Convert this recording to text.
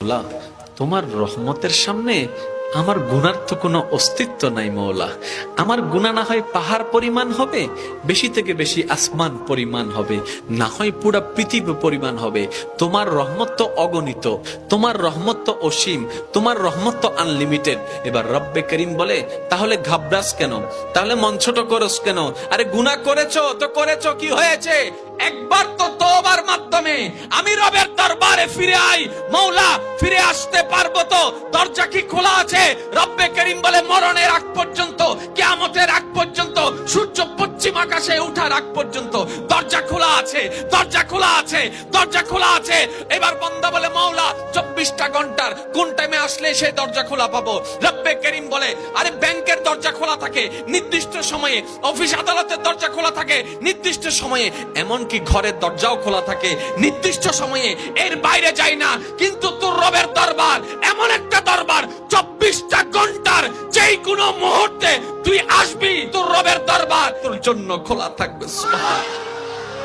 মৌলা, তোমার রহমতের সামনে আমার গুনার তো কোনো অস্তিত্ব নাই মৌলা। আমার গুনাহ না হয় পাহাড় পরিমাণ হবে, বেশি থেকে বেশি আসমান পরিমাণ হবে, না হয় পুরা পৃথিবী পরিমাণ হবে। তোমার রহমত তো অগণিত, তোমার রহমত তো অসীম, তোমার রহমত তো আনলিমিটেড। এবার রব্বে করিম বলে, তাহলে ঘাবড়াস কেন, তাহলে মন ছোট করস কেন? আরে গুনাহ করেছো তো করেছো, কি হয়েছে? একবার তো তওবার মাধ্যমে আমি রবের দরবারে ফিরে আই। মৌলা, ফিরে আসতে পারবো তো? দরজা কি খোলা আছে? রব্বে করিম বলে, মরণের আগ পর্যন্ত, কিয়ামতের আগ পর্যন্ত, সূর্য পশ্চিম আকাশে ওঠার আগ পর্যন্ত দরজা খোলা আছে, দরজা খোলা আছে, দরজা খোলা আছে। এবার বান্দা বলে, মৌলা 24টা ঘন্টার কোন টাইমে আসলে সেই দরজা খোলা পাবো? রব্বে করিম বলে, আরে ব্যাংকের দরজা খোলা থাকে নির্দিষ্ট সময়ে, অফিস আদালতের দরজা খোলা থাকে নির্দিষ্ট সময়ে, এমনকি ঘরের দরজাও খোলা থাকে নির্দিষ্ট সময়ে, এর বাইরে যাই না। কিন্তু তোর রবের দরবার এমন একটা দরবার, 24টা ঘন্টার যেই কোনো মুহূর্তে তুই আসবি, তোর রবের দরবার তোর জন্য খোলা থাকবে। সুবহানাল্লাহ।